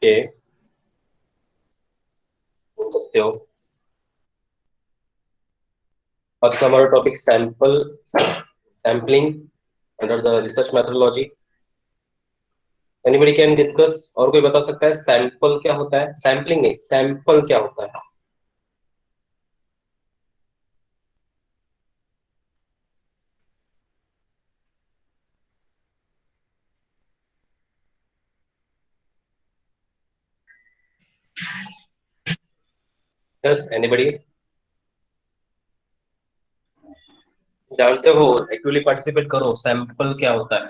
के बोल सकते हो। आज का हमारा topic sampling under the research methodology. Anybody can discuss. और कोई बता सकता है सैंपल क्या होता है? सैम्पलिंग नहीं, सैंपल क्या होता है? यस, एनीबडी जानते हो? एक्टिवली पार्टिसिपेट करो। सैंपल क्या होता है?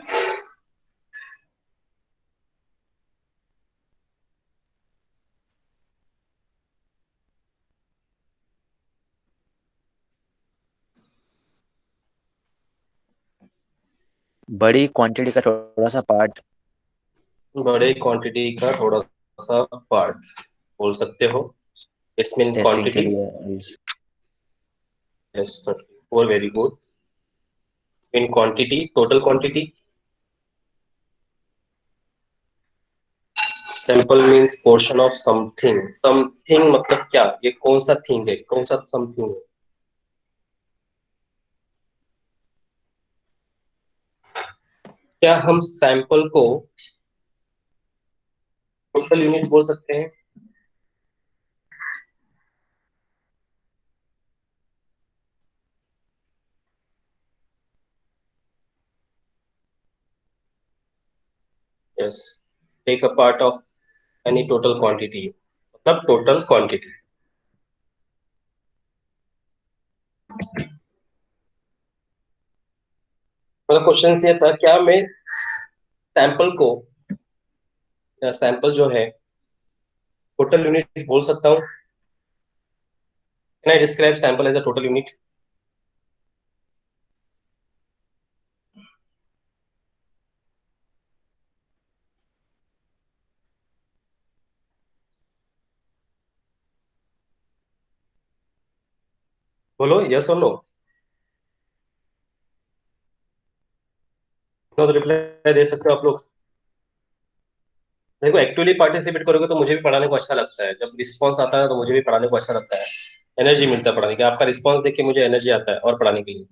बड़ी क्वांटिटी का थोड़ा सा पार्ट। बड़े क्वांटिटी का थोड़ा सा पार्ट बोल सकते हो। इट्स मीन टेस्टिंग के क्वांटिटी। लिए use। यस सर, और very good. In quantity, total quantity. Sample means portion of something. Something मतलब क्या? ये कौन सा थिंग है? कौन सा समथिंग है? क्या हम सैंपल को टोटल यूनिट बोल सकते हैं? Yes, take a part of any total quantity, मतलब टोटल क्वांटिटी। मतलब क्वेश्चन ये था, क्या मैं सैंपल को, सैंपल जो है टोटल यूनिट बोल सकता हूँ? Can I describe sample as a total unit? बोलो यस और नो। तो रिप्लाई दे सकते हो आप लोग। देखो, एक्टिवली पार्टिसिपेट करोगे तो मुझे भी पढ़ाने को अच्छा लगता है। जब रिस्पॉन्स आता है तो मुझे भी पढ़ाने को अच्छा लगता है। एनर्जी मिलता है पढ़ाने का। आपका रिस्पॉन्स देख के मुझे एनर्जी आता है और पढ़ाने के लिए।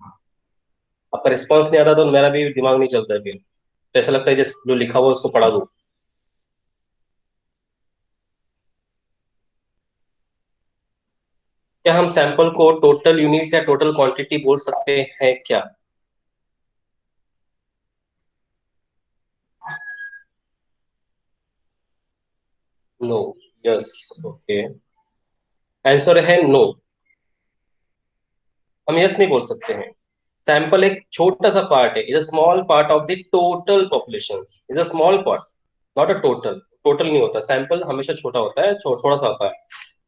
आपका रिस्पॉन्स नहीं आता तो मेरा भी दिमाग नहीं चलता है फिर। तो ऐसा लगता है जो लिखा हुआ है उसको पढ़ा दो। क्या हम सैंपल को टोटल यूनिट्स या टोटल क्वांटिटी बोल सकते हैं क्या? नो। यस। ओके। आंसर है नो। हम यस नहीं बोल सकते हैं। सैंपल एक छोटा सा पार्ट है। Is a small part of the total population. Is a small part, not a total. Total नहीं होता सैंपल, हमेशा छोटा होता है। थोड़ा सा होता है।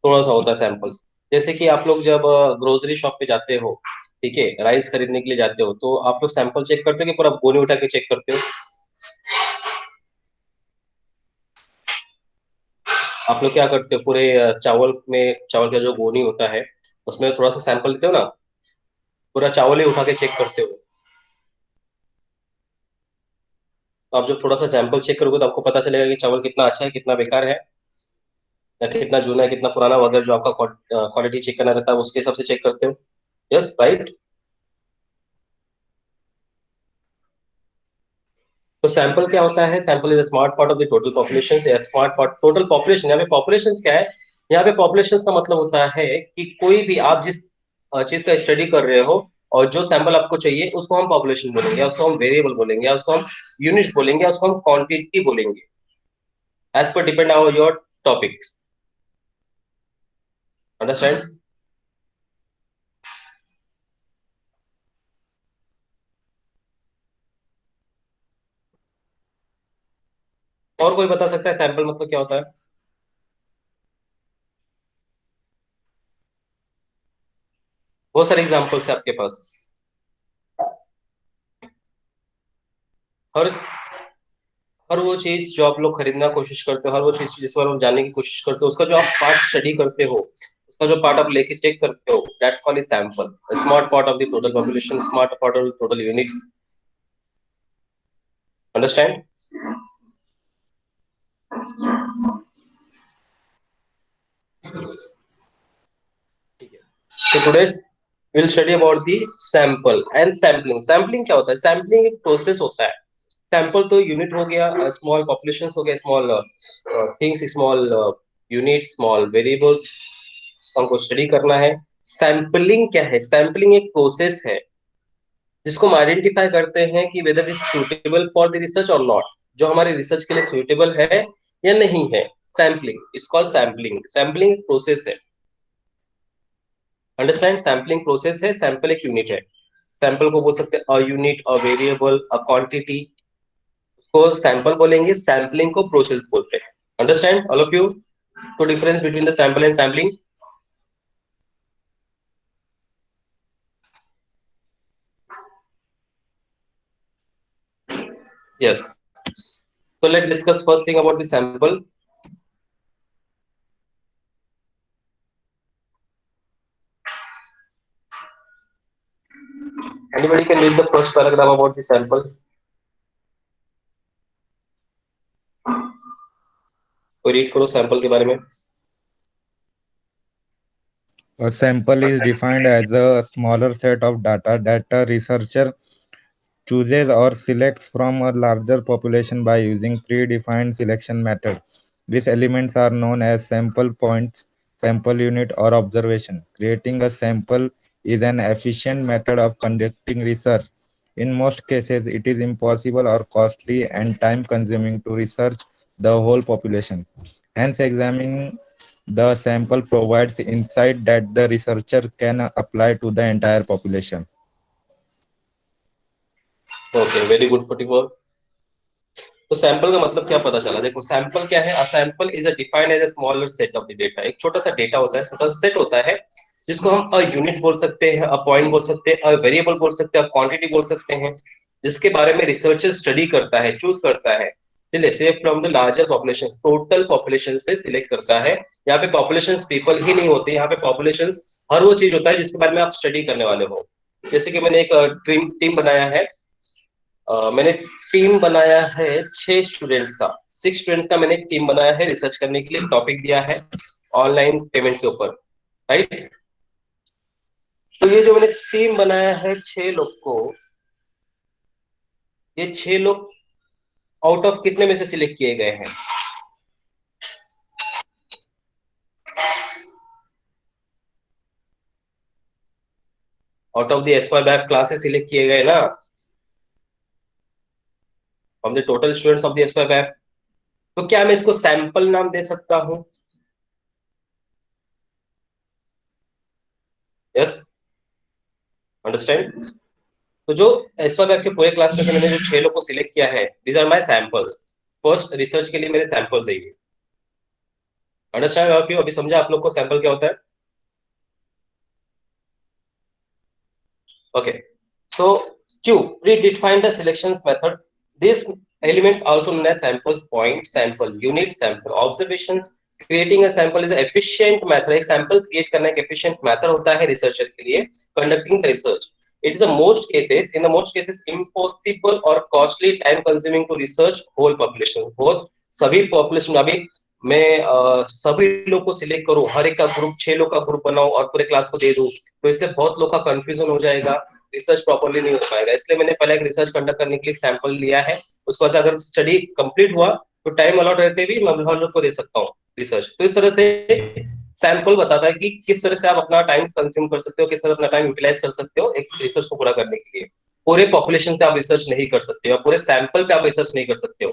थोड़ा सा होता है सैंपल्स। जैसे कि आप लोग जब ग्रोसरी शॉप पे जाते हो, ठीक है, राइस खरीदने के लिए जाते हो, तो आप लोग सैंपल चेक करते हो कि पूरा गोनी उठा के चेक करते हो? आप लोग क्या करते हो? पूरे चावल में, चावल का जो गोनी होता है उसमें थोड़ा सा सैंपल लेते हो ना? पूरा चावल ही उठा के चेक करते हो? तो आप जब थोड़ा सा सैंपल चेक करोगे तो आपको पता चलेगा कि चावल कितना अच्छा है, कितना बेकार है, या कितना जूना है, कितना पुराना वगैरह। जो आपका क्वालिटी चेक करना रहता है उसके हिसाब से चेक करते हो। Yes, right. तो सैंपल क्या होता है? Sample is a smart part of the total population. Smart part, total population. यहाँ पे पॉपुलेशन क्या है? यहाँ पे पॉपुलेशन का मतलब होता है कि कोई भी आप जिस चीज का स्टडी कर रहे हो और जो सैंपल आपको चाहिए उसको हम पॉपुलेशन बोलेंगे, या उसको हम वेरिएबल बोलेंगे, या उसको हम यूनिट्स बोलेंगे, या उसको हम क्वांटिटी बोलेंगे। As per depend on your topics. Understand? और कोई बता सकता है सैंपल मतलब क्या होता है? बहुत सारे एग्जाम्पल्स है आपके पास। हर हर वो चीज जो आप लोग खरीदना कोशिश करते हो, हर वो चीज जिस पर आप जानने की कोशिश करते हो, उसका जो आप पार्ट स्टडी करते हो, उसका जो पार्ट आप लेके चेक करते हो, that's called sample. Smart part of the total population, smart part of the total units. Understand? So today's we'll study about the sample and sampling. Sampling क्या होता है? Sampling एक प्रोसेस होता है. सैंपल तो यूनिट हो गया, स्मॉल पॉपुलेशन हो गया, small things, small unit, small variables, हमको स्टडी करना है. सैंपलिंग क्या है? सैंपलिंग एक प्रोसेस है जिसको हम आइडेंटिफाई करते हैं कि whether is suitable for the research और नॉट, जो हमारे रिसर्च के लिए सुटेबल है या नहीं है. Sampling is called sampling. Sampling एक प्रोसेस है. अंडरस्टैंड? सैम्पलिंग प्रोसेस है. सैंपल एक यूनिट है. सैंपल को बोल सकते हैं a unit, a variable, a quantity. उसको सैंपल बोलेंगे. सैम्पलिंग को प्रोसेस बोलते हैं. अंडरस्टैंड ऑल ऑफ यू तो difference between the sample and sampling? Yes. So let's discuss first thing about the sample. Anybody can read the first paragraph about the sample? कोई read करो sample के बारे में. A sample is defined as a smaller set of data that a researcher chooses or selects from a larger population by using predefined selection method. These elements are known as sample points, sample unit, or observation. Creating a sample is an efficient method of conducting research. In most cases, it is impossible or costly and time consuming to research the whole population. Hence, examining the sample provides insight that the researcher can apply to the entire population. Okay, very good 44. तो sample का मतलब क्या पता चला? देखो sample क्या है? A sample is a defined as a smaller set of the data. एक छोटा सा डेटा होता है, छोटा सा सेट होता है जिसको हम अ यूनिट बोल सकते हैं, अ पॉइंट बोल सकते हैं, अ वेरिएबल बोल सकते हैं, अ क्वांटिटी बोल सकते हैं, जिसके बारे में रिसर्चर स्टडी करता है, चूज करता है. चलिए, से from the larger population, total population से सिलेक्ट करता है. यहाँ पे पॉपुलेशन पीपल ही नहीं होते, यहाँ पे पॉपुलेशन हर वो चीज होता है जिसके बारे में आप स्टडी करने वाले हो. जैसे कि मैंने एक टीम टीम बनाया है. मैंने टीम बनाया है 6 स्टूडेंट्स का, 6 स्टूडेंट्स का मैंने एक टीम बनाया है रिसर्च करने के लिए. टॉपिक दिया है ऑनलाइन पेमेंट के ऊपर, राइट? तो ये जो मैंने टीम बनाया है 6 लोग को, ये 6 लोग आउट ऑफ कितने में से सिलेक्ट किए गए हैं? Out of the S Y back classes select किए गए ना, from the total students of the S Y back. तो क्या मैं इसको सैंपल नाम दे सकता हूं? Yes, understand? तो जो एस वाई बैक के पूरे क्लास में से मैंने जो 6 लोग को सिलेक्ट किया है, these are my sample. First research के लिए मेरे सैंपल चाहिए. अंडरस्टैंड आप? अभी समझा आप लोग को सैंपल क्या होता है? Okay. So Q predefined the selection method. This elements also known as samples point, sample unit, sample observations. Creating a sample is efficient method. एक सैंपल क्रिएट करना एक एफिशिएंट मेथड होता है रिसर्चर के लिए conducting the research. It is the most cases, in the most cases, impossible or costly, time consuming to research whole populations. बहुत सभी population. अभी मैं सभी लोग को सिलेक्ट करूं, हर एक का ग्रुप, 6 लोग का ग्रुप बनाऊं और पूरे क्लास को दे दूं, तो इससे बहुत लोग का कंफ्यूजन हो जाएगा, रिसर्च प्रॉपरली नहीं हो पाएगा. इसलिए मैंने पहले एक रिसर्च कंडक्ट करने के लिए सैंपल लिया है. उसके बाद अगर स्टडी कंप्लीट हुआ तो टाइम अलॉट रहते भी मैं हर लोग को दे सकता हूँ रिसर्च. तो इस तरह से सैंपल बताता है कि किस तरह से आप अपना टाइम कंज्यूम कर सकते हो, किस तरह अपना टाइम यूटिलाइज कर सकते हो एक रिसर्च को पूरा करने के लिए. पूरे पॉपुलेशन पे आप रिसर्च नहीं कर सकते हो, पूरे सैंपल पे आप रिसर्च नहीं कर सकते हो.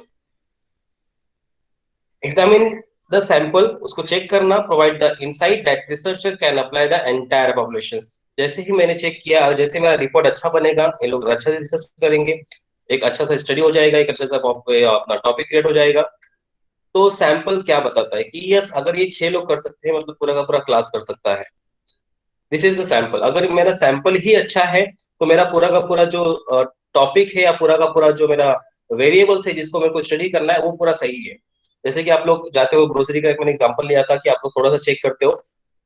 एग्जामिन द सैंपल, उसको चेक करना. Provide the insight that researcher can apply the entire population. जैसे ही मैंने चेक किया और जैसे मेरा रिपोर्ट अच्छा बनेगा, ये लोग अच्छा रिसर्च करेंगे, एक अच्छा सा स्टडी हो जाएगा, एक अच्छा सा अपना टॉपिक क्रिएट हो जाएगा. तो सैंपल क्या बताता है कि यस, अगर ये 6 लोग कर सकते हैं मतलब पूरा का पूरा क्लास कर सकता है. This is the sample. अगर मेरा सैंपल ही अच्छा है तो मेरा पूरा का पूरा जो टॉपिक है या पूरा का पूरा जो मेरा वेरिएबल्स है जिसको मेरे को स्टडी करना है वो पूरा सही है. जैसे कि आप लोग जाते हो ग्रोसरी का, एक मैंने एग्जांपल लिया था कि आप लोग थोड़ा सा चेक करते हो,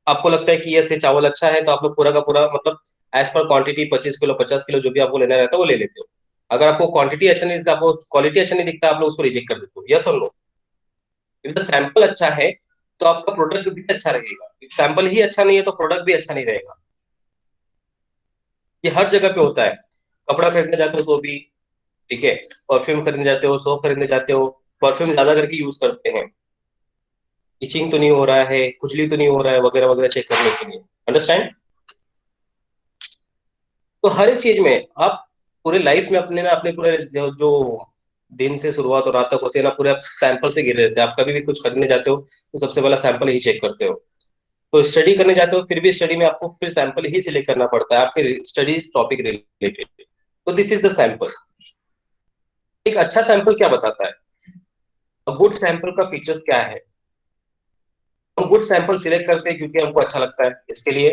आपको लगता है कि ये चावल अच्छा है तो आप लोग पूरा का पूरा मतलब as per quantity 25 kilo 50 kilo जो भी आपको लेना रहता है वो ले लेते हो. अगर आपको क्वांटिटी अच्छा नहीं दिखता, आपको क्वालिटी अच्छा नहीं दिखता, आप लोग उसको रिजेक्ट कर देते हो. यस और नो? इफ द सैंपल अच्छा है तो आपका प्रोडक्ट भी अच्छा रहेगा. सैंपल ही अच्छा नहीं है तो प्रोडक्ट भी अच्छा नहीं रहेगा. ये हर जगह पे होता है। कपड़ा खरीदने जाते हो तो भी, ठीक है, परफ्यूम खरीदने जाते हो, सोप खरीदने जाते हो, परफ्यूम ज्यादा करके यूज करते हैं, इचिंग तो नहीं हो रहा है, खुजली तो नहीं हो रहा है, वगैरह वगैरह चेक करने के लिए। अंडरस्टैंड? तो हर एक चीज में आप पूरे लाइफ में अपने ना, अपने पूरे जो दिन से शुरुआत और रात तक होती है ना, पूरे आप सैंपल से घिरे रहते हैं। आप कभी भी कुछ करने जाते हो तो सबसे पहला सैंपल ही चेक करते हो। तो स्टडी करने जाते हो, फिर भी स्टडी में आपको फिर सैंपल ही सिलेक्ट करना पड़ता है आपके स्टडीज टॉपिक रिलेटेड। तो दिस इज द सैंपल। एक अच्छा सैंपल क्या बताता है? गुड सैंपल का फीचर्स क्या है? हम गुड सैंपल सिलेक्ट करते हैं क्योंकि हमको अच्छा लगता है इसके लिए,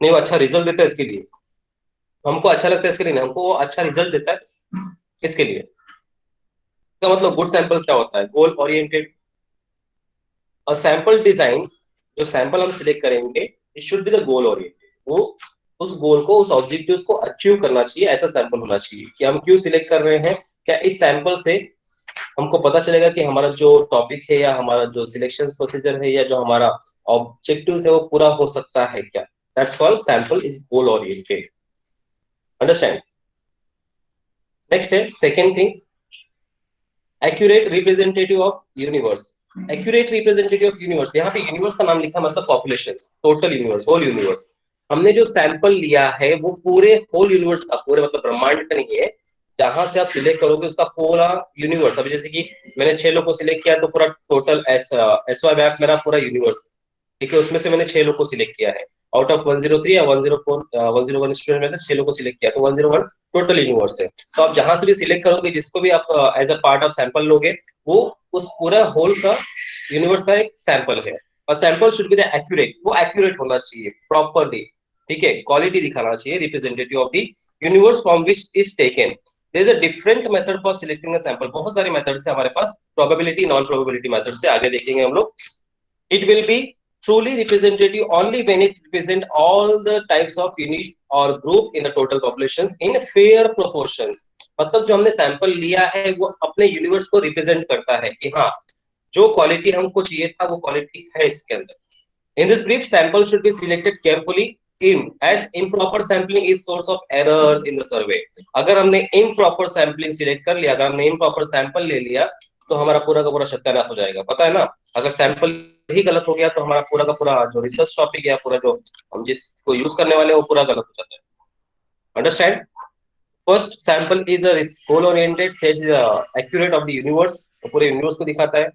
नहीं वो अच्छा रिजल्ट देता है इसके लिए। हमको अच्छा लगता है इसके लिए नहीं, हमको वो अच्छा रिजल्ट देता है इसके लिए। इसका मतलब गुड सैंपल क्या होता है? Goal oriented. और सैंपल डिजाइन, जो सैंपल हम सिलेक्ट करेंगे, it should be the goal oriented. वो उस गोल को, उस ऑब्जेक्टिव्स को अचीव करना चाहिए, ऐसा सैंपल होना चाहिए। कि हम क्यों सिलेक्ट कर रहे हैं, क्या इस सैंपल से हमको पता चलेगा कि हमारा जो टॉपिक है या हमारा जो सिलेक्शन प्रोसीजर है या जो हमारा ऑब्जेक्टिव है वो पूरा हो सकता है क्या? That's called sample is goal oriented. Understand? Next है second thing, accurate representative of universe. Accurate representative of universe, यहाँ पे यूनिवर्स का नाम लिखा मतलब population, total universe, whole universe. हमने जो सैंपल लिया है वो पूरे होल यूनिवर्स का, पूरे मतलब ब्रह्मांड का नहीं है। जहां से आप सिलेक्ट करोगे उसका पूरा यूनिवर्स। अभी जैसे कि मैंने 6 लोग को सिलेक्ट किया तो पूरा टोटल एस वाई मैप मेरा पूरा यूनिवर्स, ठीक है, उसमें से मैंने 6 लोग को सिलेक्ट किया है। आउट ऑफ 103 या 104 101 स्टूडेंट में से 6 लोग को सिलेक्ट किया, तो 101 टोटल यूनिवर्स है। तो आप जहां से भी सिलेक्ट करोगे, जिसको भी आप as a part of sample लोगे, वो उस पूरा होल का यूनिवर्स का एक सैंपल है। और sample should be the accurate, वो एक्यूरेट होना चाहिए प्रॉपरली, ठीक है, क्वालिटी दिखाना चाहिए, representative of the universe from which is taken. There is a different method for selecting a sample. बहुत सारे मेथड्स है हमारे पास, प्रोबेबिलिटी, नॉन प्रोबेबिलिटी मेथड से आगे देखेंगे हम लोग। It will be truly representative only when it represent all the types of units or group in the total populations in fair proportions। मतलब जो हमने सैंपल लिया है वो अपने यूनिवर्स को रिप्रेजेंट करता है कि हाँ, जो क्वालिटी हमको चाहिए था वो क्वालिटी है इसके अंदर। In this brief, sample should be selected carefully in as improper sampling is source of errors in the survey। अगर हमने improper sampling select कर लिया, अगर हमने improper sample ले लिया, तो हमारा पूरा का पूरा सत्यानाश हो जाएगा, पता है ना। अगर सैंपल ही गलत हो गया तो हमारा पूरा का पूरा जो रिसर्च टॉपिक है, पूरा जो हम जिसको यूज करने वाले हैं वो पूरा गलत हो जाता है। Understand? First sample is a goal oriented, sets accurate of the universe, तो पूरे यूनिवर्स को दिखाता है।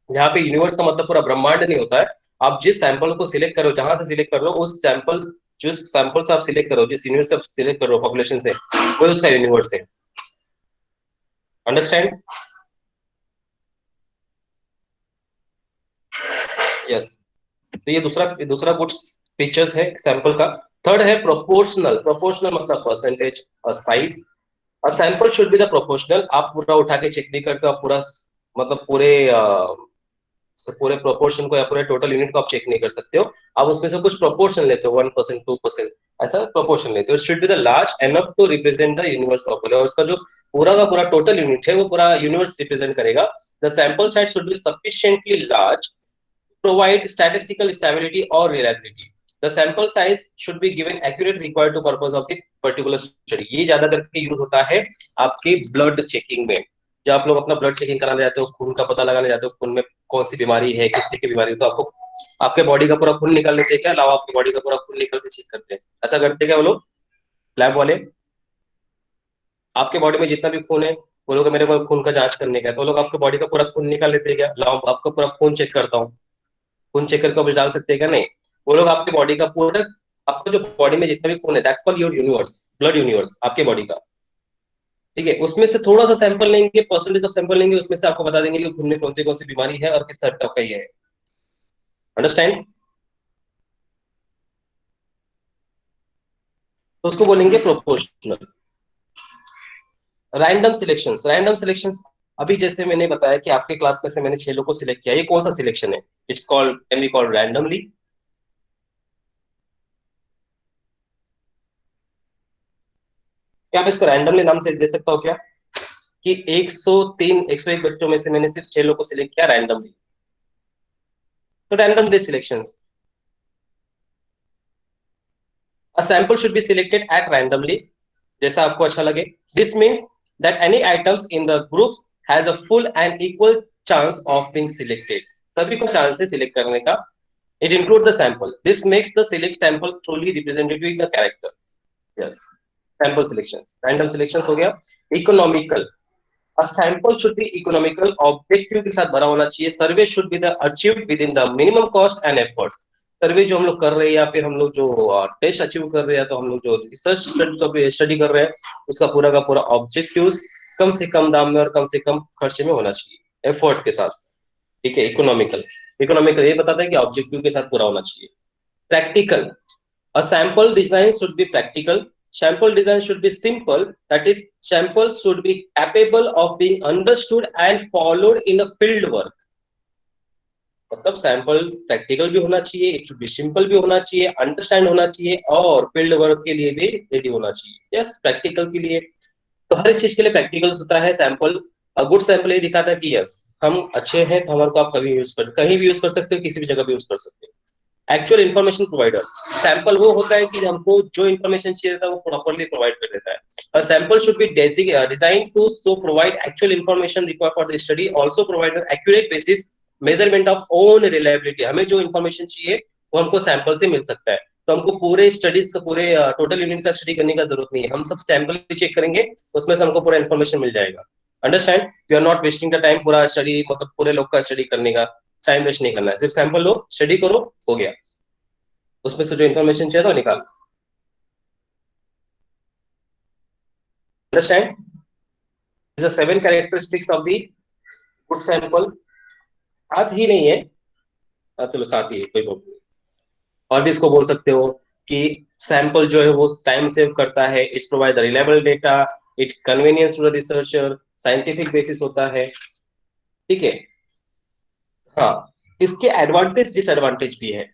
यहाँ पे यूनिवर्स का मतलब पूरा ब्रह्मांड नहीं होता है। आप जिस सैंपल को सिलेक्ट करो, जहां से सिलेक्ट कर रहे हो, उस सैंपल्स, जिस सैंपल से आप सिलेक्ट करो, जिस यूनिवर्स से आप सिलेक्ट कर रहे हो पॉपुलेशन से, वो उसका यूनिवर्स है। अंडरस्टैंड? यस। तो ये दूसरा दूसरा गुड फीचर्स है सैंपल का। थर्ड है प्रोपोर्शनल। प्रोपोर्शनल मतलब परसेंटेज और साइज। और sample should be the proportional. आप पूरा उठा के चेक नहीं करते, आप पूरा मतलब पूरे प्रोपोर्शन को या पूरे टोटल यूनिट को आप चेक नहीं कर सकते हो। आप उसमें से कुछ प्रोपोर्शन लेते हो, 1%, 2%, ऐसा प्रोपोर्शन लेते हो। It should be the large enough to represent the universe properly. और उसका जो पूरा का पूरा टोटल यूनिट है वो पूरा यूनिवर्स रिप्रेजेंट करेगा। The sample size should be sufficiently large, provide statistical stability or reliability। The sample size should be given accurate required to purpose of the particular study। ये ज्यादा करके यूज होता है आपके ब्लड चेकिंग में। जब आप लोग अपना ब्लड चेकिंग कराने जाते हो, खून का पता लगाने जाते हो, खून में कौन सी बीमारी है, किस तरह की बीमारी है, तो आपको आपके बॉडी का पूरा खून निकाल लेते हैं क्या, अलावा आपकी बॉडी का पूरा खून निकाल के चेक करते हैं, ऐसा करते हैं क्या वो लोग, लैब वाले? आपके बॉडी में जितना भी खून है, वो लोग मेरे को खून का जांच करने का है, तो वो लोग आपके बॉडी का पूरा खून निकाल लेते हैं क्या, लाओ आपका पूरा खून चेक करता हूँ, खून चेक करके वापस डाल सकते हैं क्या? नहीं। वो लोग आपके बॉडी का पूरा, आपका जो बॉडी में जितना भी खून है, that's called your universe, blood universe आपके बॉडी का, ठीक है। उसमें से थोड़ा सा सैंपल लेंगे, परसेंटेज ऑफ सैंपल लेंगे, उसमें से आपको बता देंगे कि खून में कौन सी बीमारी है और किस टाइप का ये है। अंडरस्टैंड? तो उसको बोलेंगे proportional. Random selections. Random selections, अभी जैसे मैंने बताया कि आपके क्लास में से मैंने 6 लोग को सिलेक्ट किया, ये कौन सा सिलेक्शन है? It's called, can be called randomly. क्या मैं इसको रैंडमली नाम से दे सकता हूँ क्या, कि 103 101 बच्चों में से मैंने सिर्फ 6 लोग को सिलेक्ट किया रैंडमली, तो random day selections. A sample should be selected eight randomly, जैसा आपको अच्छा लगे. This means that any items in the group has a full and equal chance of being selected. सभी को चांस है सिलेक्ट करने का. It include the sample. This makes the select sample truly representative the character. Yes, sample selections, random selections हो गया. Economical. A sample should be economical, objective के साथ भरा होना चाहिए. Survey should be the achieved within the minimum cost and efforts. Survey जो हम लोग कर रहे हैं या फिर हम लोग जो टेस्ट अचीव कर रहे हैं, तो हम लोग जो रिसर्च स्टडी कर रहे हैं, उसका पूरा का पूरा ऑब्जेक्टिव कम से कम दाम में और कम से कम खर्चे में होना चाहिए, एफर्ट्स के साथ. ठीक है, इकोनॉमिकल. इकोनॉमिकल ये बताता है कि ऑब्जेक्टिव के साथ पूरा होना चाहिए. Practical. A sample design should be practical. Sample design should be simple. That is, sample should be capable of being understood and followed in a field work. मतलब सैंपल प्रैक्टिकल भी होना चाहिए, इट शुड बी सिंपल भी होना चाहिए, understand होना चाहिए और फील्ड वर्क के लिए भी रेडी होना चाहिए. यस, प्रैक्टिकल के लिए तो हर एक चीज के लिए प्रैक्टिकल्स होता है. सैंपल, गुड सैंपल ये दिखाता है कि यस हम अच्छे हैं, तो हमारे को आप कहीं भी यूज कर सकते हो, किसी भी जगह भी यूज कर सकते हो. Actual information provider. सैंपल वो होता है कि हमको जो इन्फॉर्मेशन चाहिए रहता है वो प्रॉपरली प्रोवाइड कर देता है. A sample should be designed to so provide actual information required for the study, also provide an accurate basis measurement of own reliability. हमें जो इन्फॉर्मेशन चाहिए वो हमको सैंपल से मिल सकता है. तो हमको पूरे स्टडीज का पूरे टोटल यूनिट का स्टडी करने का जरूरत नहीं है. हम सब सैंपल चेक करेंगे, उसमें से हमको पूरा इन्फॉर्मेशन मिल जाएगा. Understand, you are not wasting the time. पूरा स्टडी मतलब पूरे लोग का स्टडी करने का टाइम वेस्ट नहीं करना है. सिर्फ सैंपल लो, स्टडी करो, हो गया. उसमें से जो इन्फॉर्मेशन चाहिए था निकाल. Understand. The 7 characteristics of the good sample. सात ही नहीं है, चलो सात ही है, कोई प्रॉब्लम नहीं. और भी इसको बोल सकते हो कि सैंपल जो है वो टाइम सेव करता है. It's provide the reliable data. It convenience to the researcher. Scientific basis होता है. ठीक है. हाँ, इसके एडवांटेज डिसएडवांटेज भी है.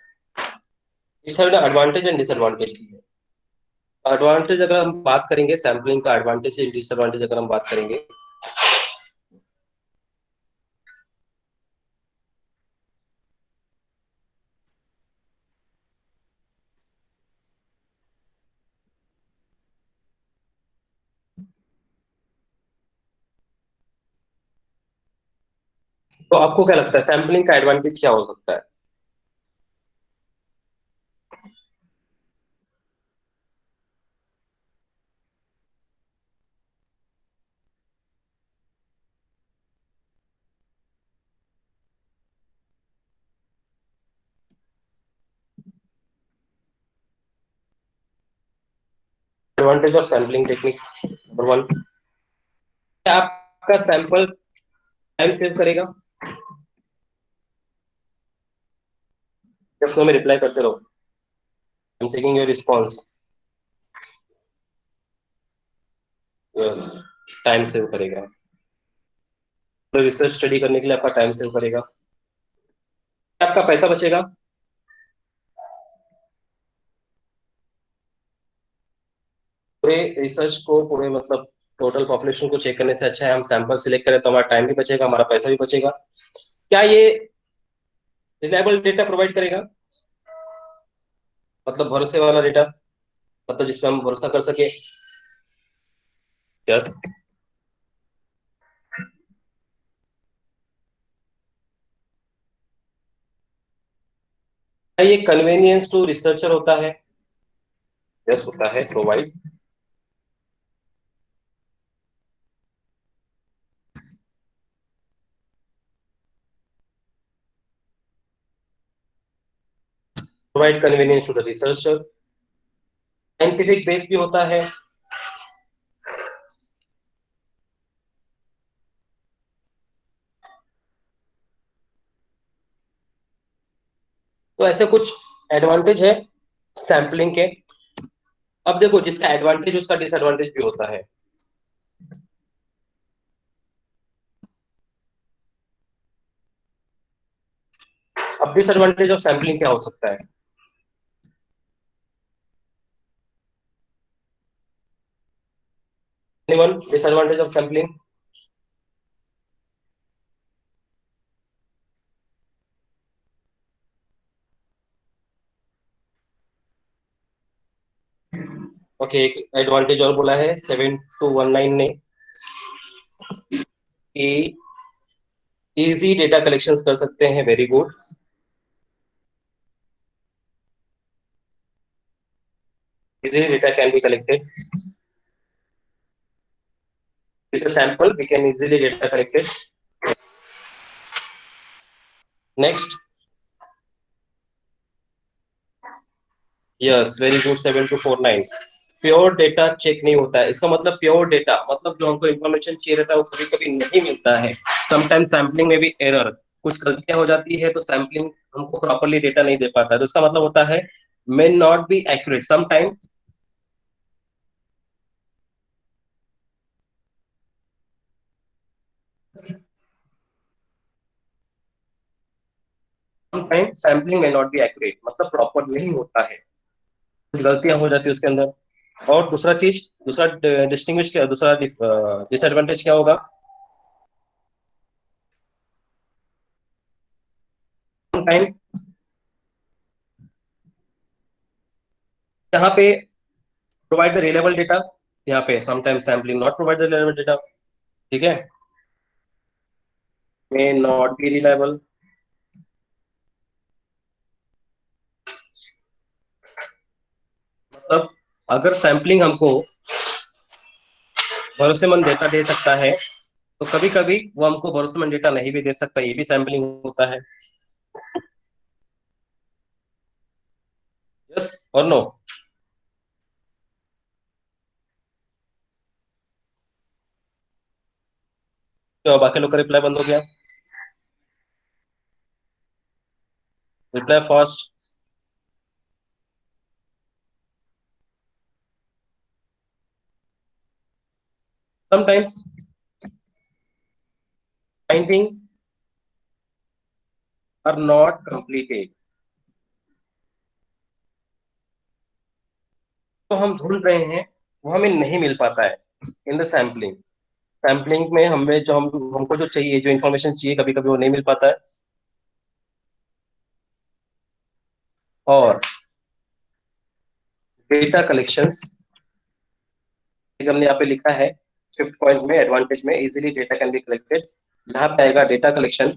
इस एडवांटेज एंड डिसएडवांटेज भी है. एडवांटेज अगर हम बात करेंगे सैम्पलिंग का, एडवांटेज एंड डिसएडवांटेज अगर हम बात करेंगे, तो आपको क्या लगता है सैम्पलिंग का एडवांटेज क्या हो सकता है? Advantage of sampling techniques. Number one, आपका सैंपल टाइम सेव करेगा. जस्ट नो में रिप्लाई करते रहो. I am taking your response. Yes, time save करेगा. रिसर्च स्टडी करने के लिए आपका टाइम सेव करेगा. आपका पैसा बचेगा. पूरे रिसर्च को पूरे मतलब टोटल पॉपुलेशन को चेक करने से अच्छा है हम सैंपल सिलेक्ट करें, तो हमारा टाइम भी बचेगा, हमारा पैसा भी बचेगा. क्या ये रिलायबल डेटा प्रोवाइड करेगा? मतलब भरोसे वाला डेटा, मतलब जिसपे हम भरोसा कर सके. यस. क्या ये कन्वीनियंस टू रिसर्चर होता है? यस, होता है. Provides provide convenience to the researcher. Scientific base भी होता है. तो ऐसे कुछ एडवांटेज है सैम्पलिंग के. अब देखो, जिसका एडवांटेज उसका डिसएडवांटेज भी होता है. अब डिसएडवांटेज ऑफ सैम्पलिंग क्या हो सकता है? Anyone, disadvantage of sampling. Okay, एक एडवांटेज और बोला है 7219 ने कि इजी डेटा कलेक्शंस कर सकते हैं। Very good. Easy data can be collected with a sample, we can easily data collected. Next, yes very good 7249। Pure data check नहीं होता है, इसका मतलब प्योर डेटा मतलब जो हमको इन्फॉर्मेशन चाहिए रहता है वो कभी कभी नहीं मिलता है। समटाइम्स सैम्पलिंग में भी एरर, कुछ गलतियां हो जाती है तो सैम्पलिंग हमको प्रॉपरली डेटा नहीं दे पाता है, तो इसका मतलब होता है may not be accurate sometime. Sometime sampling में नॉट बी एक्यूरेट मतलब प्रॉपर नहीं होता है, कुछ गलतियां हो जाती है उसके अंदर। और दूसरा चीज, दूसरा डिस्टिंग्विश क्या, दूसरा डिसएडवांटेज क्या होगा? समटाइम यहाँ पे प्रोवाइड द रिलेबल डेटा, यहाँ पे sometime sampling not provide the reliable data. ठीक है, मे नॉट बी रिलायबल। मतलब अगर सैम्पलिंग हमको भरोसेमंद डेटा दे सकता है तो कभी कभी वो हमको भरोसेमंद डेटा नहीं भी दे सकता, ये भी सैम्पलिंग होता है। यस और नो? तो बाकी लोग का रिप्लाई बंद हो गया, reply fast. Sometimes finding are not completed, तो हम ढूंढ रहे हैं वो हमें नहीं मिल पाता है इन द सैम्पलिंग। सैम्पलिंग में हमें जो हमको जो चाहिए, जो इन्फॉर्मेशन चाहिए, कभी कभी वो नहीं मिल पाता है। और डेटा कलेक्शंस, हमने यहाँ पे लिखा है फिफ्थ पॉइंट में एडवांटेज में easily data can be collected, यहाँ पे आएगा data collection.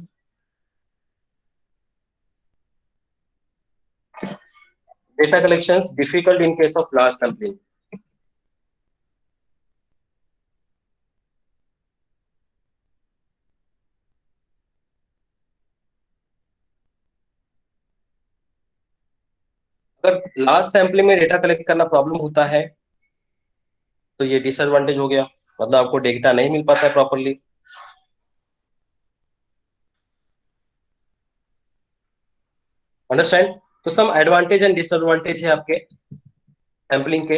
Data collections difficult in case of large sampling. अगर लार्ज सैम्पलिंग में डेटा कलेक्ट करना प्रॉब्लम होता है तो ये डिसएडवांटेज हो गया, मतलब आपको डेटा नहीं मिल पाता है प्रॉपरली। अंडरस्टैंड? तो सम एडवांटेज एंड डिसएडवांटेज है आपके सैम्पलिंग के।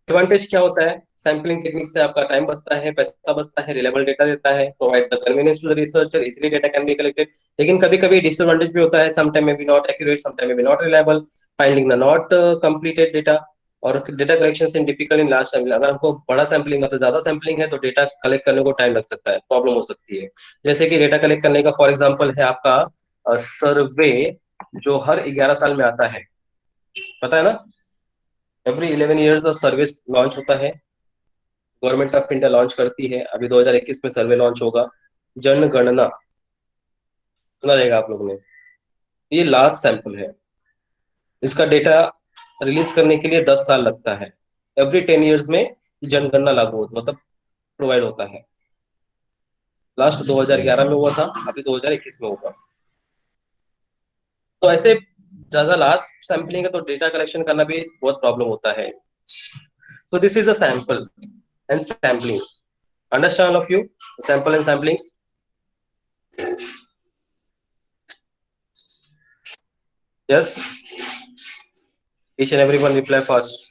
एडवांटेज क्या होता है? सैम्पलिंग टेक्निक से आपका टाइम बचता है, पैसा बचता है, रिलेबल डेटा देता है, provide the convenience to the researcher, easily data can be collected. लेकिन कभी कभी डिसएडवांटेज भी होता है, some time may be not accurate, some time may be not reliable, finding the not completed data. और data collection in difficult in large sampling, अगर हमको बड़ा सैम्पलिंग मतलब ज्यादा सैम्पलिंग है तो डेटा कलेक्ट करने को टाइम लग सकता है, प्रॉब्लम हो सकती है। जैसे कि डेटा कलेक्ट करने का फॉर एग्जाम्पल है आपका सर्वे, जो हर 11 साल में आता है, पता है ना? Every 11 years the service launch होता है, गवर्नमेंट ऑफ इंडिया लॉन्च करती है। अभी 2021 में सर्वे लॉन्च होगा, जनगणना, सुना रहेगा आप लोगों ने। ये लार्ज सैंपल है, इसका डेटा रिलीज करने के लिए 10 साल लगता है। एवरी 10 ईयर्स में जनगणना लागू होता मतलब प्रोवाइड होता है। लास्ट 2011 में हुआ था, अभी 2021 में होगा। तो ऐसे ज्यादा लार्ज सैम्पलिंग है तो डेटा कलेक्शन करना भी बहुत प्रॉब्लम होता है। तो this is a sample and sampling. Understand of you sample and samplings? Yes, each and everyone reply fast.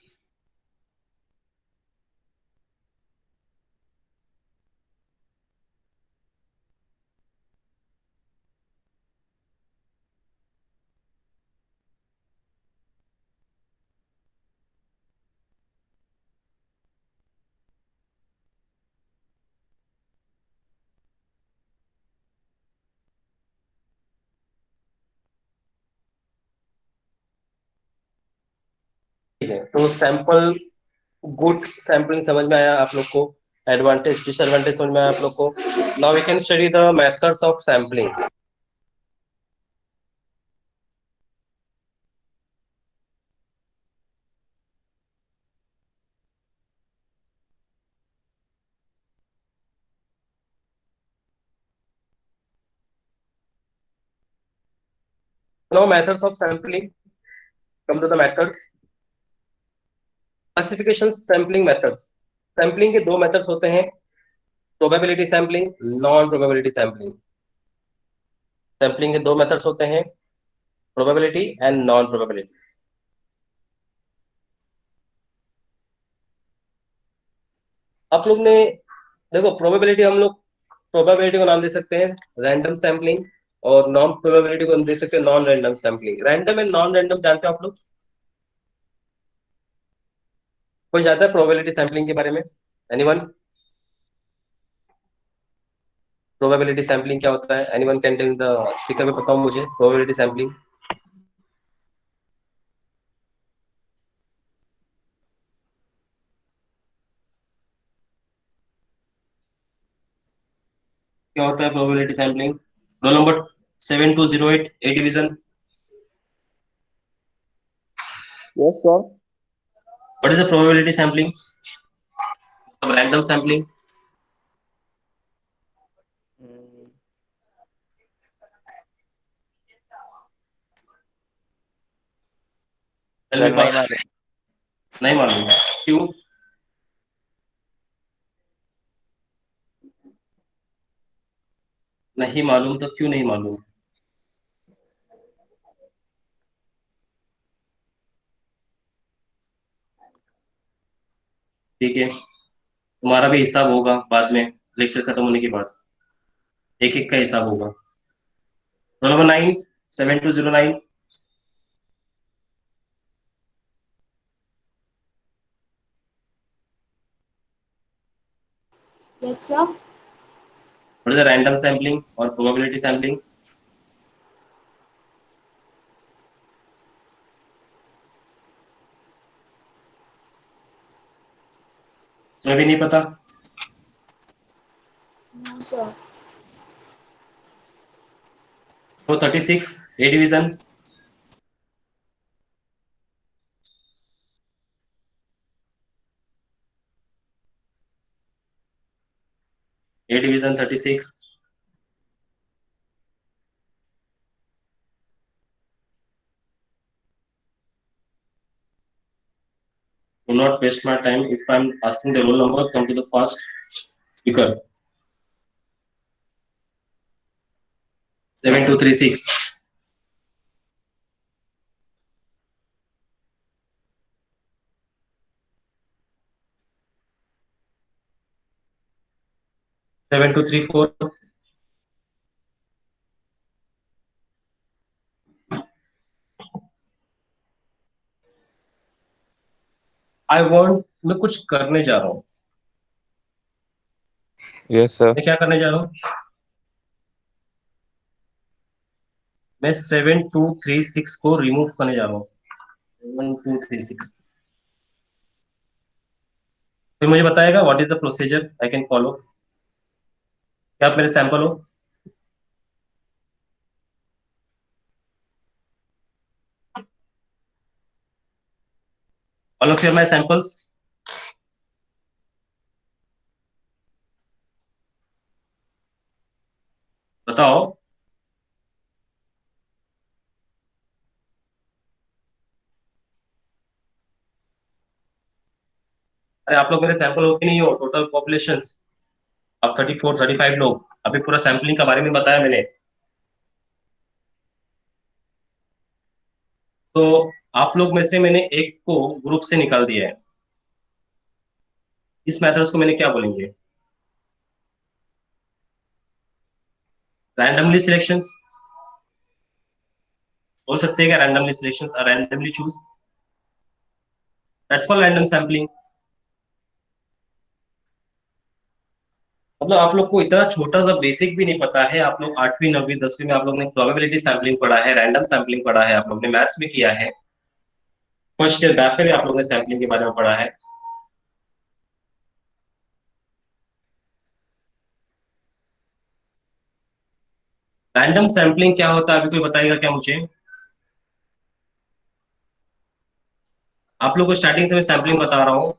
ठीक है, तो सैंपल गुड सैम्पलिंग समझ में आया आप लोग को, एडवांटेज डिसएडवांटेज समझ में आया आप लोग को। Now we can study the methods of sampling. Now methods of sampling, come to the methods. Classification sampling methods. Sampling के दो मेथड्स होते हैं, probability sampling, non probability sampling. Sampling के दो मेथड्स होते हैं, प्रोबेबिलिटी एंड नॉन प्रोबेबिलिटी। आप लोग ने देखो, प्रोबेबिलिटी हम लोग प्रोबेबिलिटी को नाम दे सकते हैं रैंडम सैम्पलिंग, और नॉन प्रोबेबिलिटी को हम दे सकते हैं non random sampling. Random and non random जानते हो आप लोग? कोई जानता है प्रोबेबिलिटी सैम्पलिंग के बारे में? एनीवन? प्रोबेबिलिटी सैम्पलिंग क्या होता है? Anyone can tell the speaker में, बताओ मुझे प्रोबेबिलिटी सैम्पलिंग। क्या होता है probability sampling? Roll number 7208, A division. Yes, sir. What is the probability sampling? Random sampling. Hmm, tell Sir, me नहीं फास्ट। मालूम. नहीं मालूम? क्यों? नहीं मालूम तो क्यों नहीं मालूम? ठीक है, तुम्हारा भी हिसाब होगा बाद में, लेक्चर खत्म होने के बाद एक एक का हिसाब होगा। Roll number 9, 7209। Yes, sir. What is the random sampling और प्रोबेबिलिटी सैम्पलिंग? तुम्हें भी नहीं पता? No, sir. तो 36, A division. A division 36। Do not waste my time. If I'm asking the roll number, come to the first speaker. 7236। 7234। I want, मैं कुछ करने जा रहा हूँ। Yes, sir. मैं क्या करने जा रहा हूँ? मैं 7236 को रिमूव करने जा रहा हूँ। 7236। फिर मुझे बताएगा what is the procedure I can follow. क्या आप मेरे सैंपल हो? All of you are my samples? बताओ। अरे आप लोग मेरे सैंपल हो कि नहीं हो? टोटल पॉपुलेशंस अब 34-35 लोग। अभी पूरा सैंपलिंग के बारे में बताया मैंने। तो आप लोग में से मैंने एक को ग्रुप से निकाल दिया है। इस मेथड्स को मैंने क्या बोलेंगे? रैंडमली सिलेक्शंस बोल सकते हैं क्या? रैंडमली सिलेक्शंस और randomly choose, that's called random sampling. मतलब आप लोग को इतना छोटा सा बेसिक भी नहीं पता है। आप लोग 8वीं 9वीं 10वीं में आप लोग ने प्रोबेबिलिटी सैम्पलिंग पढ़ा है, रैंडम सैम्पलिंग पढ़ा है, आप लोग ने मैथ्स भी किया है। फर्स्ट ईयर बैक में भी आप लोगों ने सैम्पलिंग के बारे में पढ़ा है। रैंडम सैम्पलिंग क्या होता है, अभी कोई बताएगा क्या मुझे? आप लोग को स्टार्टिंग से मैं सैम्पलिंग बता रहा हूँ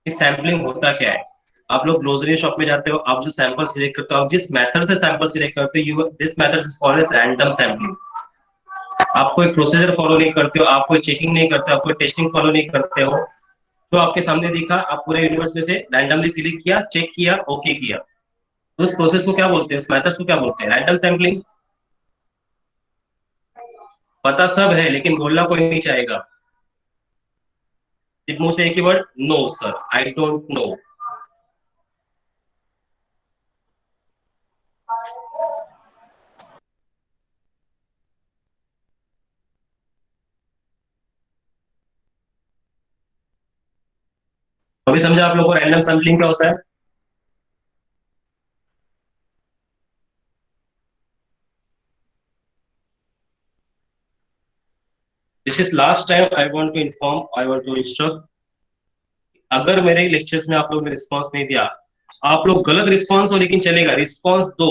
कि सैम्पलिंग होता क्या है। आप लोग ग्रोसरी शॉप में जाते हो, आप जो सैंपल सिलेक्ट करते हो, आप जिस मेथड से सैंपल सिलेक्ट करते हो, you this method is called as random sampling. आप कोई प्रोसीजर फॉलो नहीं करते हो, आप कोई चेकिंग नहीं करते हो, आप कोई टेस्टिंग फॉलो नहीं करते हो। जो आपके सामने दिखा, आप पूरे यूनिवर्स में से रैंडमली सिलेक्ट किया, चेक किया, ओके किया। तो उस प्रोसेस को क्या बोलते हैं, उस मेथड को क्या बोलते हैं? Random sampling. पता सब है लेकिन बोलना कोई नहीं चाहेगा। सिर्फ मुंह से एक ही word, no sir, I don't know. अभी समझा आप लोगों को रैंडम सैम्पलिंग क्या होता है? This is last time I want to inform, I want to instruct. अगर मेरे लेक्चर्स में आप लोगों ने रिस्पांस नहीं दिया, आप लोग गलत रिस्पांस हो लेकिन चलेगा, रिस्पांस दो।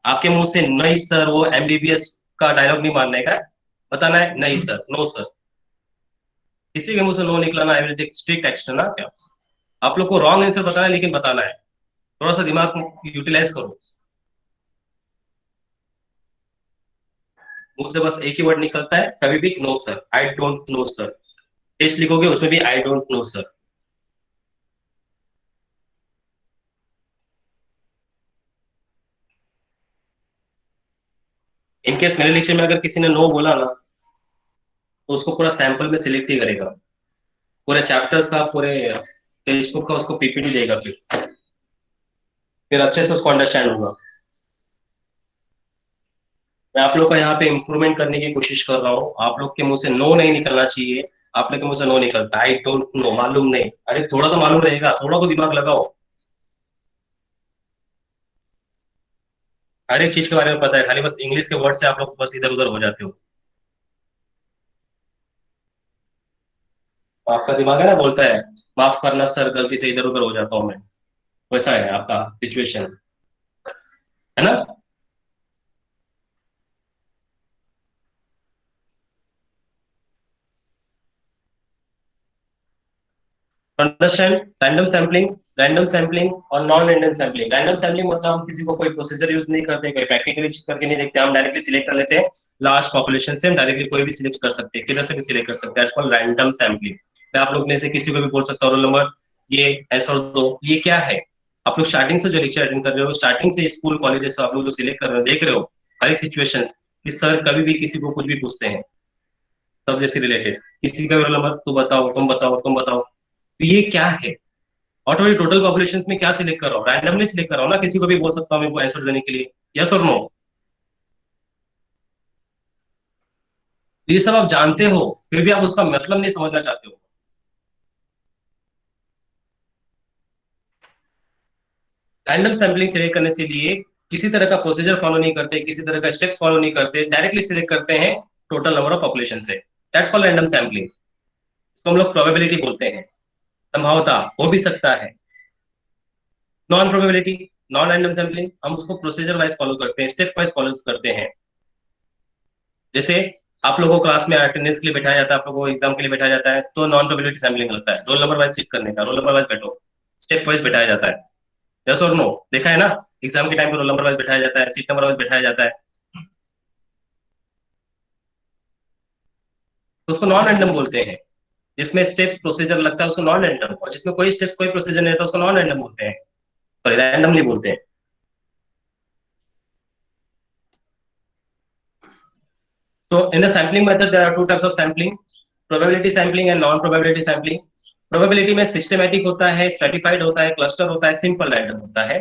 आपके मुंह से नहीं सर, वो एमबीबीएस का डायलॉग नहीं मारने का है, बताना है नहीं सर, नो सर। किसी के मुंह से नो निकला ना, I will take strict action ना क्या। आप लोग को रॉन्ग आंसर बताना है लेकिन बताना है। थोड़ा सा दिमाग यूटिलाइज करो। मुंह से बस एक ही वर्ड निकलता है कभी भी, no sir, I don't know sir. Test लिखोगे उसमें भी I don't know sir. In case मेरे लेक्चर में अगर किसी ने नो बोला ना, तो उसको पूरा सैंपल में सिलेक्ट ही करेगा, पूरे चैप्टर्स का, पूरे टेक्स्ट बुक का उसको पीपीटी देगा, फिर अच्छे से उसको अंडरस्टैंड होगा। मैं आप लोग का यहाँ पे इम्प्रूवमेंट करने की कोशिश कर रहा हूँ। आप लोग के मुंह से नो नहीं निकलना चाहिए। आप लोग के मुंह से नो निकलता है आई डोंट नो, मालूम नहीं। अरे थोड़ा तो मालूम रहेगा, थोड़ा तो दिमाग लगाओ। हर एक चीज के बारे में पता है, खाली बस इंग्लिश के वर्ड से आप लोग बस इधर उधर हो जाते हो। आपका दिमाग है ना, बोलता है माफ करना सर, गलती से इधर उधर हो जाता हूँ मैं। वैसा है आपका सिचुएशन, है ना? Understand random sampling. Random sampling और non random sampling. Random sampling मतलब हम किसी को कोई प्रोसीजर यूज नहीं करते, कोई प्रैक्टिकली करके नहीं देखते, हम डायरेक्टली सिलेक्ट कर लेते हैं। लार्ज पॉपुलेशन से हम डायरेक्टली कोई भी सिलेक्ट कर सकते हैं, किधर से भी सिलेक्ट कर सकते हैं, एज कॉल्ड रैंडम सैम्पलिंग। मैं आप लोग में से किसी को भी बोल सकता हूँ रोल नंबर ये आंसर दो, ये क्या है? आप लोग स्टार्टिंग से जो लेक्चर अटेंड कर रहे हो, स्टार्टिंग से स्कूल कॉलेजेस से आप लोग जो सिलेक्ट कर रहे हो, देख रहे हो हर एक सिचुएशंस कि सर कभी भी किसी को कुछ भी पूछते हैं, सब्जेक्ट से रिलेटेड। किसी का रोल नंबर, तू बताओ, तुम बताओ, तुम बताओ। तो ये क्या है? ऑटोमेटिक टोटल पॉपुलेशन में क्या सिलेक्ट कर रहा हूँ? रैंडमली सिलेक्ट कर रहा हूँ ना, किसी को भी बोल सकता हूँ मेरे को आंसर देने के लिए, यस और नो। ये सब आप जानते हो, फिर भी आप उसका मतलब नहीं समझना चाहते हो। रैंडम सैम्पलिंग सिलेक्ट करने से लिए किसी तरह का प्रोसीजर फॉलो नहीं करते, किसी तरह का स्टेप्स फॉलो नहीं करते, डायरेक्टली सिलेक्ट करते हैं टोटल नंबर ऑफ पॉपुलेशन से। That's called random sampling. इसको हम लोग प्रोबेबिलिटी बोलते हैं, संभावता हो भी सकता है। Non probability, non random sampling, हम उसको प्रोसीजर वाइज फॉलो करते हैं, स्टेप वाइज फॉलो करते हैं। जैसे आप लोगों को क्लास में अटेंडेंस के लिए बैठाया जाता है, आप लोगों को एग्जाम के लिए बैठाया जाता है, तो नॉन प्रोबेबिलिटी सैम्पलिंग लगता है, रोल नंबर वाइज सीट करने का, रोल नंबर वाइज बैठो, स्टेप वाइज बैठाया जाता है। यस और नो? देखा है ना, एग्जाम के टाइम पे रोल नंबर वाइज बैठाया जाता है, सीट नंबर वाइज बैठाया जाता है। तो उसको नॉन रैंडम बोलते हैं। जिसमें स्टेप्स प्रोसीजर लगता है उसको नॉन रैंडम, और जिसमें कोई स्टेप्स कोई प्रोसीजर नहीं रहता उसको नॉन रैंडम बोलते हैं, सॉरी रैंडमली बोलते हैं। So in the sampling method, there are two types of sampling: probability sampling and non-probability sampling. Probability में systematic होता है, stratified होता है, cluster होता है, simple random होता है।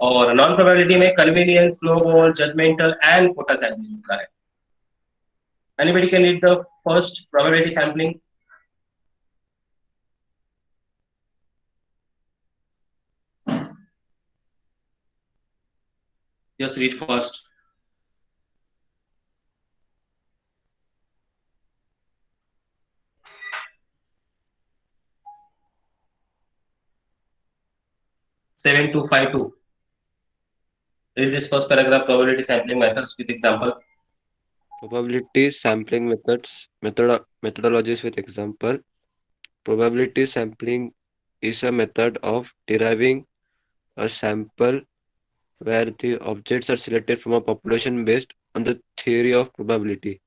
और non-probability में convenience, snowball, judgmental and quota sampling होता है। Anybody can read the first probability sampling? Just read first. 7252. Read this first paragraph, probability sampling methods with example. Probability sampling methodologies with example. Probability sampling is a method of deriving a sample where the objects are selected from a population based on the theory of probability.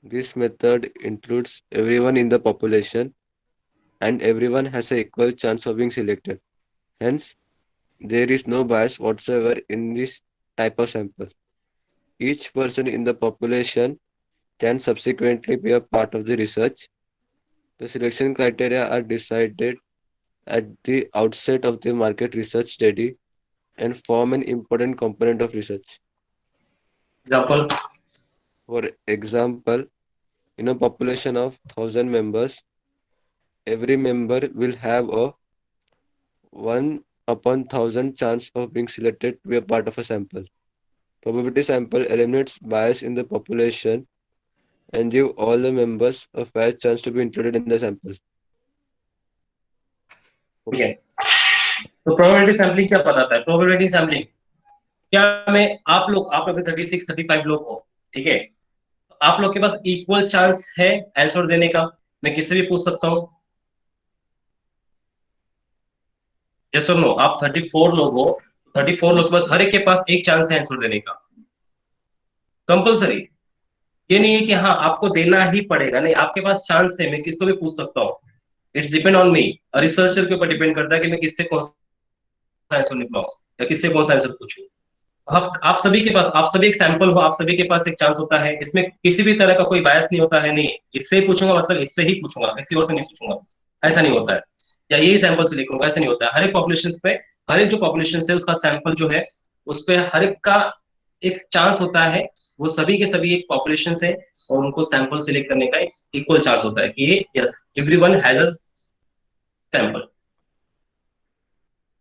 This method includes everyone in the population and everyone has an equal chance of being selected. Hence, there is no bias whatsoever in this type of sample. Each person in the population can subsequently be a part of the research. The selection criteria are decided at the outset of the market research study and form an important component of research. Example. For example, in a population of 1000 members, every member will have a 1 upon 1000 chance of being selected to be a part of a sample. Probability sample eliminates bias in the population and give all the members a fair chance to be included in the sample. Okay. तो probability sampling क्या बताता है? Probability sampling क्या मैं आप लोग 36 35 लोग हो, ठीक है, तो आप लोग के पास इक्वल चांस है आंसर देने का? मैं किससे भी पूछ सकता हूँ, यस और नो? आप 34 लोग हो, 34 लोग के पास हर एक के पास एक चांस है आंसर देने का, कंपलसरी। ये नहीं है कि हाँ आपको देना ही पड़ेगा, नहीं, आपके पास चांस है, मैं किसको भी पूछ सकता हूँ। It's depend on me, researcher के ऊपर डिपेंड करता है कि मैं किससे कौन सा आंसर निकलाऊं या किससे कौन सा आंसर पूछूं। आप सभी के पास, आप सभी एक सैंपल हो, आप सभी के पास एक चांस होता है, इसमें किसी भी तरह का कोई बायस नहीं होता है, नहीं इससे ही पूछूंगा मतलब इससे ही पूछूंगा, किसी और से नहीं पूछूंगा, ऐसा नहीं होता है, या यही सैंपल से लिखूंगा, ऐसा नहीं होता है। हर एक पॉपुलेशन पे, हर एक जो पॉपुलेशन है उसका सैंपल जो है उस पे हर एक का एक चांस होता है, वो सभी के सभी एक पॉपुलेशन है और उनको सैंपल सिलेक्ट करने का एक इक्वल चांस होता है कि yes everyone has a sample.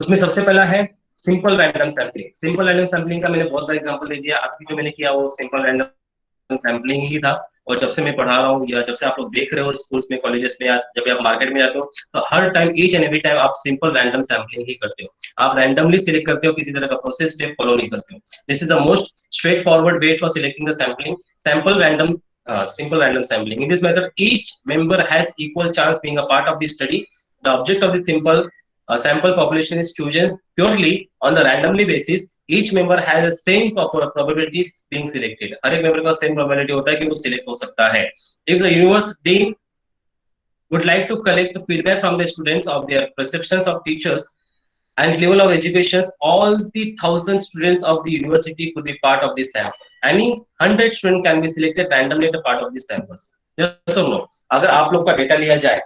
उसमें सबसे पहला है simple random sampling. Simple random sampling का मैंने बहुत बार एग्जांपल दे दिया, अभी जो मैंने किया वो सिंपल रैंडम सैम्पलिंग ही था। और जब से मैं पढ़ा रहा हूँ या जब से आप लोग देख रहे हो स्कूल्स में, कॉलेजेस में, या जब भी आप मार्केट में जाते हो, तो हर time each and every time आप सिंपल रैंडम सैम्पलिंग ही करते हो। आप रैंडमली सिलेक्ट करते हो, किसी तरह का प्रोसेस स्टेप फॉलो नहीं करते हो। This is the most straight forward way for selecting the sampling, sample random simple random sampling. In this method, each member has equal chance being a part of the study. The object of the simple sample population is chosen purely on the randomly basis. Each member has the same probabilities being selected. हर एक member का same probability होता है कि वो select हो सकता है. If the universe dean would like to collect the feedback from the students of their perceptions of teachers and level of education, all the 1000 students of the university could be part of this sample. Any 100 student can be selected randomly as a part of these samples. Yes or no? अगर आप लोग का data लिया जाए,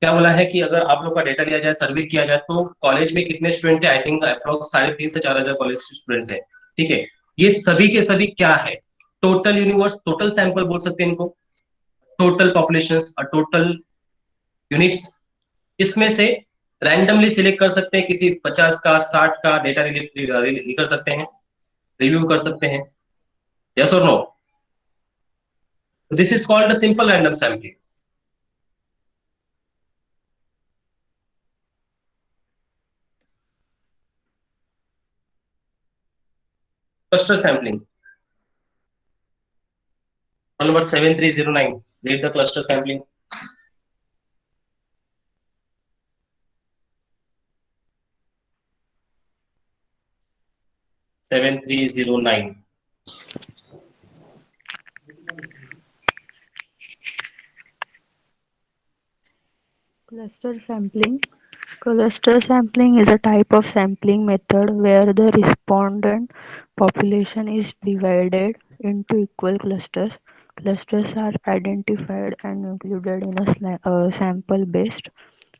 क्या बोला है कि अगर आप लोग का डेटा लिया जाए, सर्वे किया जाए, तो कॉलेज में कितने स्टूडेंट है? आई थिंक अप्रोक्स 3,500 से 4,000 कॉलेज स्टूडेंट्स है, ठीक है। ये सभी के सभी क्या है? टोटल यूनिवर्स, टोटल सैंपल बोल सकते हैं इनको, टोटल पॉपुलेशन और टोटल यूनिट्स। इसमें से रैंडमली सिलेक्ट कर सकते हैं, किसी 50 का 60 का डेटा कर सकते हैं, रिव्यू कर सकते हैं। यस और no? This is called a simple random sampling. Cluster sampling, on number 7309, read the cluster sampling. Seven three zero nine. Cluster sampling. Cluster sampling is a type of sampling method where the respondent population is divided into equal clusters. Clusters are identified and included in a sample based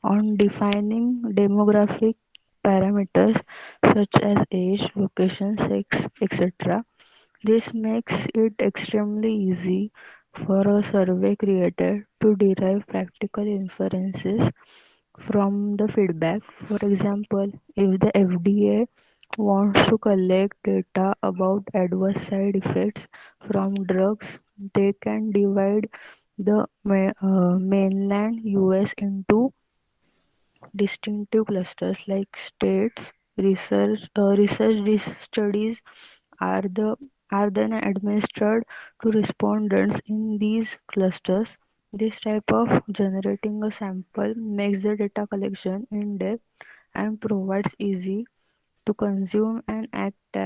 on defining demographic parameters such as age, location, sex, etc. This makes it extremely easy for a survey creator to derive practical inferences from the feedback. For example, if the FDA wants to collect data about adverse side effects from drugs, they can divide the mainland US into distinctive clusters like states. Research studies are then administered to respondents in these clusters. This type of generating a sample makes the data collection in depth and provides easy to consume and act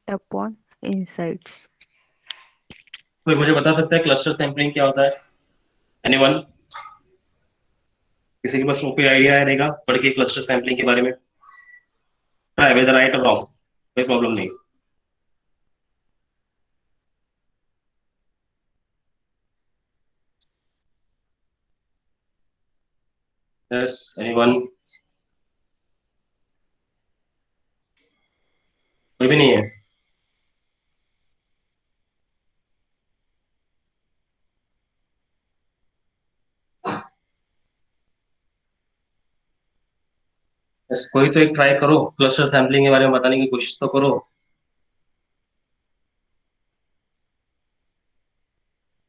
upon insights. कोई मुझे बता सकता है cluster sampling क्या होता है? Anyone? किसी के पास कोई आइडिया रहेगा पढ़ के क्लस्टर सैंपलिंग के बारे में? ट्राई वेदर राइट और रॉन्ग, कोई प्रॉब्लम नहीं। Yes, anyone? कोई भी नहीं है? यस, कोई तो एक ट्राई करो, क्लस्टर सैंपलिंग के बारे में बताने की कोशिश तो करो।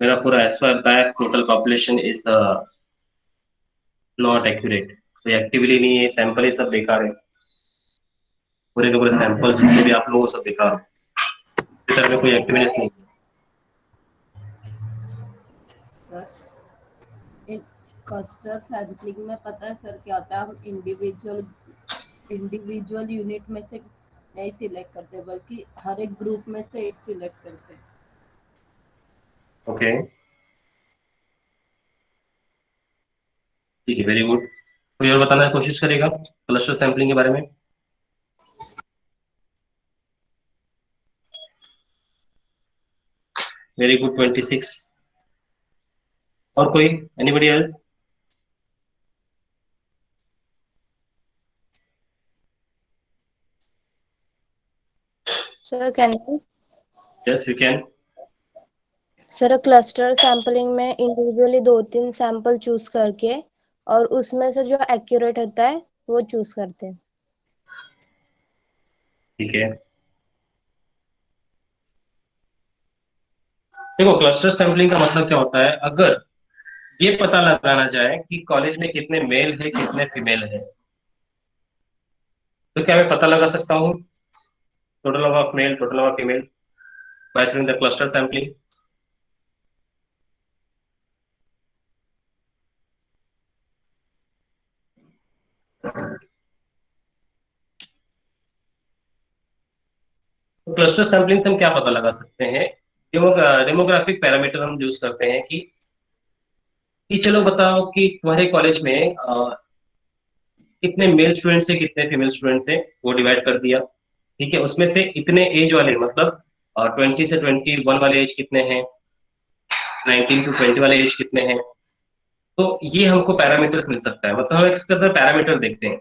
मेरा पूरा as per back total population is not accurate, कोई एक्टिवली नहीं है, सैंपल ही सब बेकार है, पूरे के पूरे सैंपल्स जितने भी आप लोगों को सब बेकार है, इस तरह में कोई एक्टिवनेस नहीं। इन क्लस्टर सैंपलिंग में पता है सर क्या होता है, हम इंडिविजुअल यूनिट में से नहीं सिलेक्ट करते बल्कि हर एक ग्रुप में से एक सिलेक्ट करते हैं। ओके, ठीक है, वेरी गुड। कोई और बताने की कोशिश करेगा क्लस्टर सैंपलिंग के बारे में? Very good, 26। और कोई, anybody else? Sir, can you? Yes, you can. Sir, cluster sampling में इंडिविजुअली 2-3 सैंपल चूज करके और उसमें से जो एक्यूरेट होता है वो चूज करते हैं। ठीक है, देखो क्लस्टर सैंपलिंग का मतलब क्या होता है, अगर ये पता लगाना चाहे कि कॉलेज में कितने मेल है कितने फीमेल है, तो क्या मैं पता लगा सकता हूँ total number of male total number of female by through the cluster sampling? तो क्लस्टर सैंपलिंग से हम क्या पता लगा सकते हैं? डेमोग्राफिक पैरामीटर हम यूज करते हैं कि चलो बताओ कि तुम्हारे कॉलेज में कितने मेल स्टूडेंट्स है कितने फीमेल स्टूडेंट्स है, वो डिवाइड कर दिया। ठीक है, उसमें से इतने एज वाले मतलब 20 से 21 वाले एज कितने हैं, 19 to 20 वाले एज कितने हैं, तो ये हमको पैरामीटर मिल सकता है। मतलब हम इसके अंदर पैरामीटर देखते हैं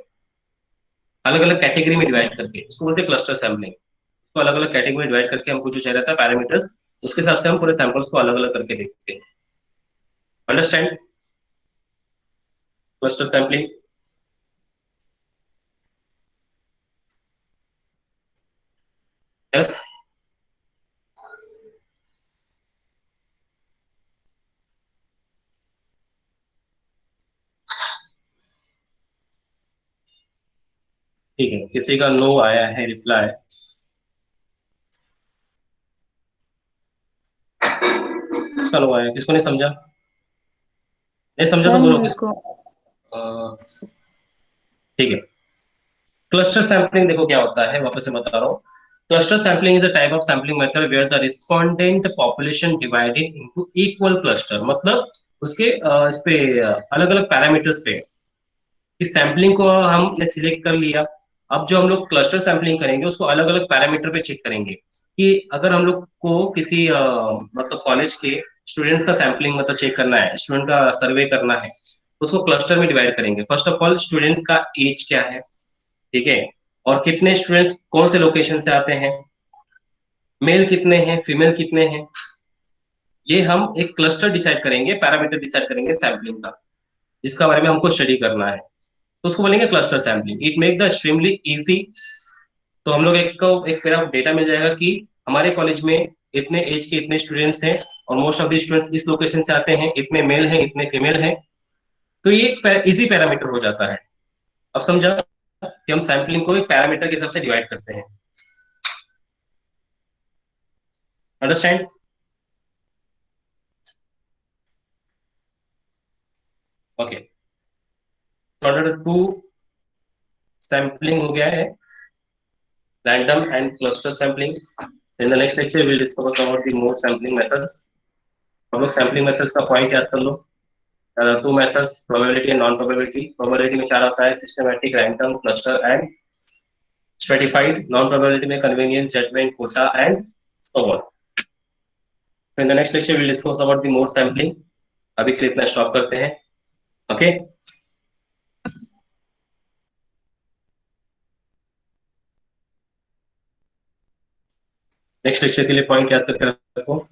अलग अलग कैटेगरी में डिवाइड करके, इसको बोलते हैं क्लस्टर सैम्पलिंग। तो अलग अलग कैटेगरी में डिवाइड करके हमको जो चाहिए रहता है पैरामीटर्स, उसके हिसाब से हम पूरे सैंपल्स को अलग अलग करके देखते हैं। Understand cluster sampling? यस, ठीक है, किसी का नो आया है रिप्लाई, किसका नो आया, किसको नहीं समझा? नहीं समझा तो सर बोलो मेरे किसको। को ठीक है, क्लस्टर सैंपलिंग देखो क्या होता है, वापस से बता रहा हूँ। Cluster sampling is a type of sampling method where the respondent population divided into equal cluster, मतलब उसके इस पे अलग अलग पैरामीटर्स पे इस सैंपलिंग को हमने सिलेक्ट कर लिया। अब जो हम लोग क्लस्टर सैंपलिंग करेंगे उसको अलग अलग पैरामीटर पे चेक करेंगे कि अगर हम लोग को किसी मतलब कॉलेज के स्टूडेंट्स का सैंपलिंग मतलब चेक करना है, स्टूडेंट का सर्वे करना है, तो उसको क्लस्टर में डिवाइड करेंगे। फर्स्ट ऑफ ऑल स्टूडेंट्स का एज क्या है, ठीक है, और कितने स्टूडेंट्स कौन से लोकेशन से आते हैं, मेल कितने हैं फीमेल कितने हैं, ये हम एक क्लस्टर डिसाइड करेंगे, पैरामीटर डिसाइड करेंगे सैंपलिंग का, जिसका बारे में हमको स्टडी करना है, तो उसको बोलेंगे cluster sampling. It make the extremely easy. तो हम लोग एक मेरा डेटा मिल जाएगा कि हमारे कॉलेज में इतने एज के इतने स्टूडेंट्स हैं और मोस्ट ऑफ द स्टूडेंट्स इस लोकेशन से आते हैं, इतने मेल हैं इतने फीमेल हैं, तो ये एक इजी पैरामीटर हो जाता है। अब समझा कि हम सैम्पलिंग को एक पैरामीटर के हिसाब से डिवाइड करते हैं। अंडरस्टैंड? ओके, ऑर्डर 2 सैम्पलिंग हो गया है, random and cluster sampling. In the next lecture will discover about the mode sampling methods. हम लोग सैम्पलिंग मेथड्स का पॉइंट याद कर लो। 2 methods, probability and non probability. Probability में क्या रहता है? Systematic, random, cluster and stratified. Non probability में convenience, judgement, quota and so on. In the next lecture will discuss about the mode sampling. अभी के लिए इतना स्टॉप करते हैं। ओके, नेक्स्ट लेक्चर के लिए पॉइंट याद करके रखो।